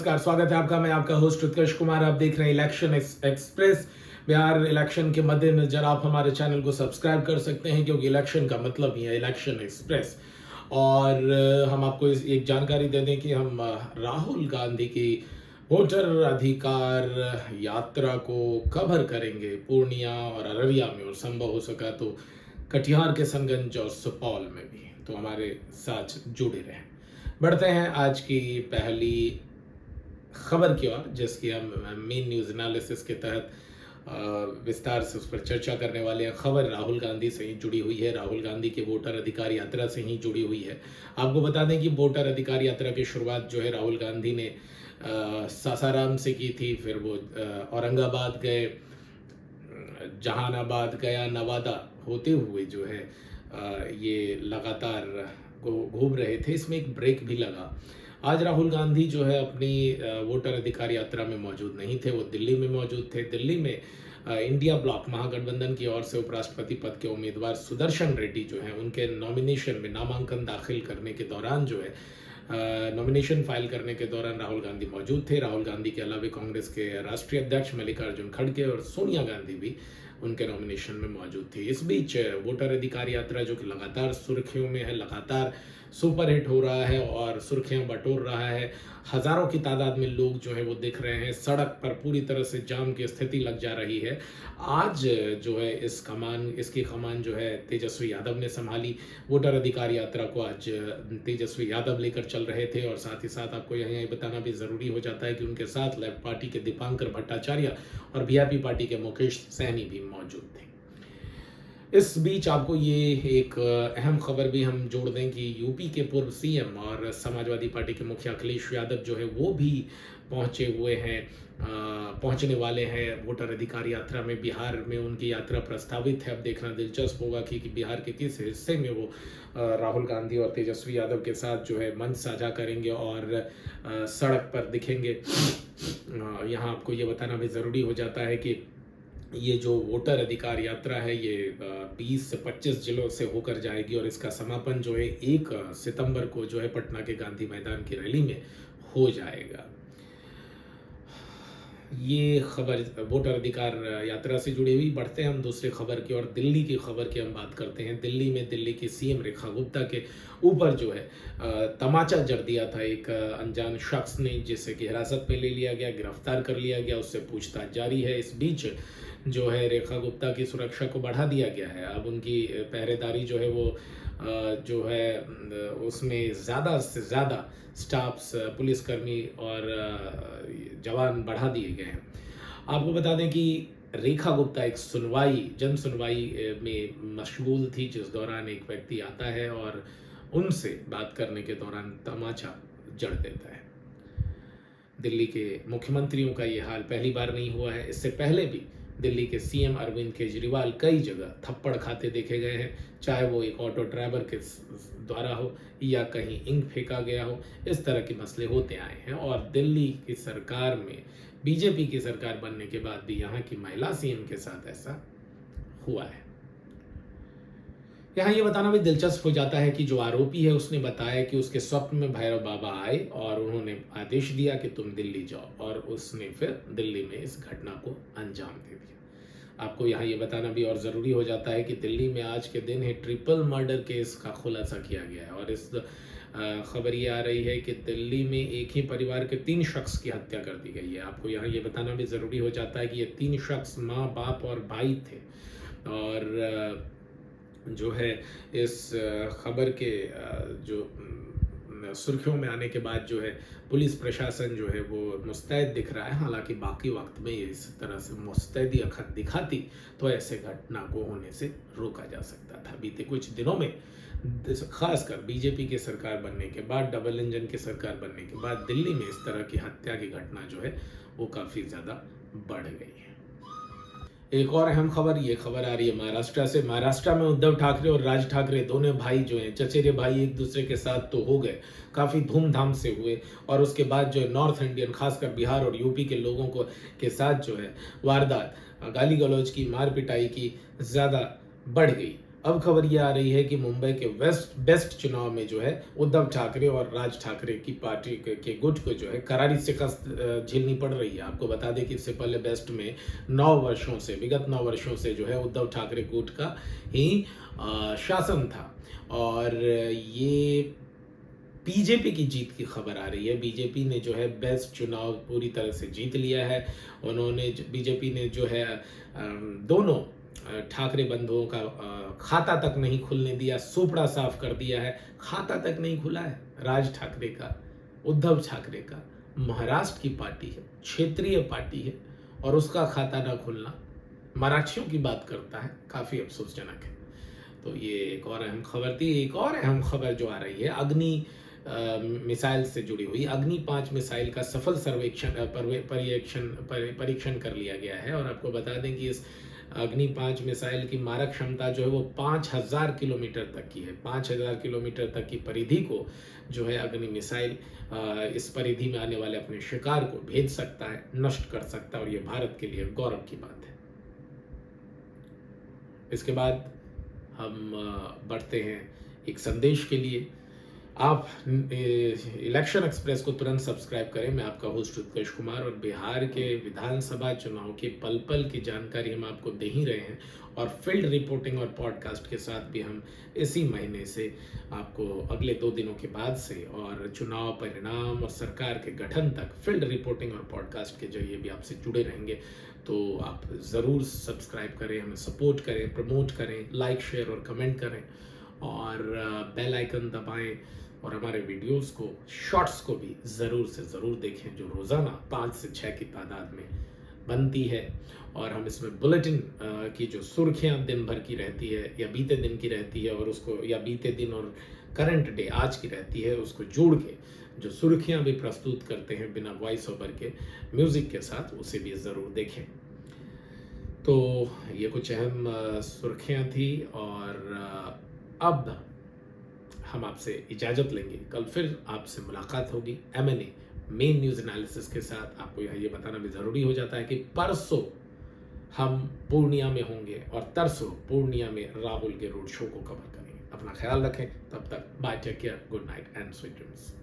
नमस्कार, स्वागत है आपका। मैं आपका होस्ट उत्कर्ष कुमार। आप देख रहे हैं इलेक्शन एक्सप्रेस। बिहार इलेक्शन के मद्देनजर आप हमारे चैनल को सब्सक्राइब कर सकते हैं, क्योंकि इलेक्शन का मतलब ही है इलेक्शन एक्सप्रेस। और हम आपको एक जानकारी दे दें कि हम राहुल गांधी की वोटर अधिकार यात्रा को कवर करेंगे पूर्णिया और अररिया में, और संभव हो सका तो कटिहार के संगंज और सुपौल में भी। तो हमारे साथ जुड़े रहें। बढ़ते हैं आज की पहली खबर की ओर, जिसकी हम मेन न्यूज एनालिसिस के तहत विस्तार से उस पर चर्चा करने वाले हैं। खबर राहुल गांधी से ही जुड़ी हुई है, राहुल गांधी के वोटर अधिकार यात्रा से ही जुड़ी हुई है। आपको बता दें कि वोटर अधिकार यात्रा की शुरुआत जो है राहुल गांधी ने सासाराम से की थी, फिर वो औरंगाबाद गए, जहानाबाद गया, नवादा होते हुए जो है ये लगातार घूम रहे थे। इसमें एक ब्रेक भी लगा। आज राहुल गांधी जो है अपनी वोटर अधिकार यात्रा में मौजूद नहीं थे, वो दिल्ली में मौजूद थे। दिल्ली में इंडिया ब्लॉक महागठबंधन की ओर से उपराष्ट्रपति पद के उम्मीदवार सुदर्शन रेड्डी जो हैं, उनके नॉमिनेशन में नामांकन दाखिल करने के दौरान जो है नॉमिनेशन फाइल करने के दौरान राहुल गांधी मौजूद थे। राहुल गांधी के अलावा कांग्रेस के राष्ट्रीय अध्यक्ष मल्लिकार्जुन खड़गे और सोनिया गांधी भी उनके नॉमिनेशन में मौजूद थी। इस बीच वोटर अधिकार यात्रा जो कि लगातार सुर्खियों में है, लगातार सुपरहिट हो रहा है और सुर्खियां बटोर रहा है। हजारों की तादाद में लोग जो है वो दिख रहे हैं, सड़क पर पूरी तरह से जाम की स्थिति लग जा रही है। आज जो है इसकी कमान जो है तेजस्वी यादव ने संभाली। वोटर अधिकार यात्रा को आज तेजस्वी यादव लेकर चल रहे थे, और साथ ही साथ आपको यही बताना भी जरूरी हो जाता है कि उनके साथ लेफ्ट पार्टी के दीपांकर भट्टाचार्य और वीआईपी पार्टी के मुकेश सहनी भी मौजूद थे। इस बीच आपको ये एक अहम खबर भी हम जोड़ दें कि यूपी के पूर्व सीएम और समाजवादी पार्टी के मुखिया अखिलेश यादव जो है वो भी पहुंचने वाले हैं वोटर अधिकार यात्रा में। बिहार में उनकी यात्रा प्रस्तावित है। अब देखना दिलचस्प होगा कि बिहार के किस हिस्से में वो राहुल गांधी और तेजस्वी यादव के साथ जो है मंच साझा करेंगे और सड़क पर दिखेंगे। यहाँ आपको ये बताना भी ज़रूरी हो जाता है कि ये जो वोटर अधिकार यात्रा है ये 20 से 25 जिलों से होकर जाएगी, और इसका समापन जो है 1 सितंबर को जो है पटना के गांधी मैदान की रैली में हो जाएगा। ये खबर वोटर अधिकार यात्रा से जुड़ी हुई। बढ़ते हैं हम दूसरी खबर की और दिल्ली की खबर की हम बात करते हैं। दिल्ली की सीएम रेखा गुप्ता के ऊपर जो है तमाचा जड़ दिया था एक अनजान शख्स ने, जिसे कि हिरासत में ले लिया गया, गिरफ्तार कर लिया गया, उससे पूछताछ जारी है। इस बीच जो है रेखा गुप्ता की सुरक्षा को बढ़ा दिया गया है। अब उनकी पहरेदारी जो है वो जो है उसमें ज़्यादा से ज़्यादा स्टाफ्स, पुलिसकर्मी और जवान बढ़ा दिए गए हैं। आपको बता दें कि रेखा गुप्ता एक जन सुनवाई में मशगूल थी, जिस दौरान एक व्यक्ति आता है और उनसे बात करने के दौरान तमाचा जड़ देता है। दिल्ली के मुख्यमंत्रियों का ये हाल पहली बार नहीं हुआ है। इससे पहले भी दिल्ली के सीएम अरविंद केजरीवाल कई जगह थप्पड़ खाते देखे गए हैं, चाहे वो एक ऑटो ड्राइवर के द्वारा हो या कहीं इंक फेंका गया हो। इस तरह के मसले होते आए हैं, और दिल्ली की सरकार में बीजेपी की सरकार बनने के बाद भी यहाँ की महिला सीएम के साथ ऐसा हुआ है। यहाँ ये बताना भी दिलचस्प हो जाता है कि जो आरोपी है उसने बताया कि उसके स्वप्न में भैरव बाबा आए और उन्होंने आदेश दिया कि तुम दिल्ली जाओ, और उसने फिर दिल्ली में इस घटना को अंजाम दे दिया। आपको यहाँ ये बताना भी और ज़रूरी हो जाता है कि दिल्ली में आज के दिन ही ट्रिपल मर्डर केस का खुलासा किया गया है, और इस खबर ये आ रही है कि दिल्ली में एक ही परिवार के 3 शख्स की हत्या कर दी गई है। आपको यहाँ ये बताना भी ज़रूरी हो जाता है कि ये 3 शख्स माँ, बाप और भाई थे, और जो है इस खबर के जो सुर्खियों में आने के बाद जो है पुलिस प्रशासन जो है वो मुस्तैद दिख रहा है। हालांकि बाकी वक्त में इस तरह से मुस्तैदी दिखाती तो ऐसे घटना को होने से रोका जा सकता था। बीते कुछ दिनों में खासकर बीजेपी की सरकार बनने के बाद, डबल इंजन की सरकार बनने के बाद दिल्ली में इस तरह की हत्या की घटना जो है वो काफ़ी ज़्यादा बढ़ गई है। एक और अहम खबर, ये खबर आ रही है महाराष्ट्र से। महाराष्ट्र में उद्धव ठाकरे और राज ठाकरे दोनों भाई जो हैं, चचेरे भाई, एक दूसरे के साथ तो हो गए, काफ़ी धूमधाम से हुए, और उसके बाद जो है नॉर्थ इंडियन, खासकर बिहार और यूपी के लोगों को के साथ जो है वारदात, गाली गलौज की, मार पिटाई की ज़्यादा बढ़ गई। अब खबर ये आ रही है कि मुंबई के बेस्ट चुनाव में जो है उद्धव ठाकरे और राज ठाकरे की पार्टी के गुट को जो है करारी शिकस्त झेलनी पड़ रही है। आपको बता दें कि इससे पहले बेस्ट में विगत 9 वर्षों से जो है उद्धव ठाकरे गुट का ही शासन था। और ये बीजेपी की जीत की खबर आ रही है। बीजेपी ने जो है बेस्ट चुनाव पूरी तरह से जीत लिया है। बीजेपी ने जो है दोनों ठाकरे बंधुओं का खाता तक नहीं खुलने दिया, सोपड़ा साफ कर दिया है। खाता तक नहीं खुला है राज ठाकरे का, उद्धव ठाकरे का। महाराष्ट्र की पार्टी है, क्षेत्रीय पार्टी है, और उसका खाता ना खुलना मराठियों की बात करता है, काफ़ी अफसोसजनक है। तो ये एक और अहम खबर थी। एक और अहम खबर जो आ रही है अग्नि मिसाइल से जुड़ी हुई। अग्नि 5 मिसाइल का सफल परीक्षण कर लिया गया है। और आपको बता दें कि इस अग्नि 5 मिसाइल की मारक क्षमता जो है वो 5000 किलोमीटर तक की है। 5000 किलोमीटर तक की परिधि को जो है अग्नि मिसाइल इस परिधि में आने वाले अपने शिकार को भेज सकता है, नष्ट कर सकता है, और ये भारत के लिए गौरव की बात है। इसके बाद हम बढ़ते हैं एक संदेश के लिए। आप इलेक्शन एक्सप्रेस को तुरंत सब्सक्राइब करें। मैं आपका होस्ट उत्कर्ष कुमार, और बिहार के विधानसभा चुनाव की पल पल की जानकारी हम आपको दे ही रहे हैं। और फील्ड रिपोर्टिंग और पॉडकास्ट के साथ भी हम इसी महीने से आपको अगले 2 दिनों के बाद से, और चुनाव परिणाम और सरकार के गठन तक फील्ड रिपोर्टिंग और पॉडकास्ट के जरिए भी आपसे जुड़े रहेंगे। तो आप ज़रूर सब्सक्राइब करें, हमें सपोर्ट करें, प्रमोट करें, लाइक शेयर और कमेंट करें, और बेल आइकन दबाएं, और हमारे वीडियोस को, शॉर्ट्स को भी ज़रूर से ज़रूर देखें, जो रोज़ाना 5 से 6 की तादाद में बनती है। और हम इसमें बुलेटिन की जो सुर्खियां दिन भर की रहती है या बीते दिन की रहती है, और उसको, या बीते दिन और करंट डे आज की रहती है, उसको जोड़ के जो सुर्खियां भी प्रस्तुत करते हैं बिना वॉइस ओवर के, म्यूज़िक के साथ, उसे भी ज़रूर देखें। तो ये कुछ अहम सुर्खियां थी, और अब हम आपसे इजाज़त लेंगे। कल फिर आपसे मुलाकात होगी M&A मेन न्यूज़ एनालिसिस के साथ। आपको ये बताना भी ज़रूरी हो जाता है कि परसों हम पूर्णिया में होंगे, और तरसों पूर्णिया में राहुल के रोड शो को कवर करेंगे। अपना ख्याल रखें, तब तक bye, take care, good night and sweet dreams.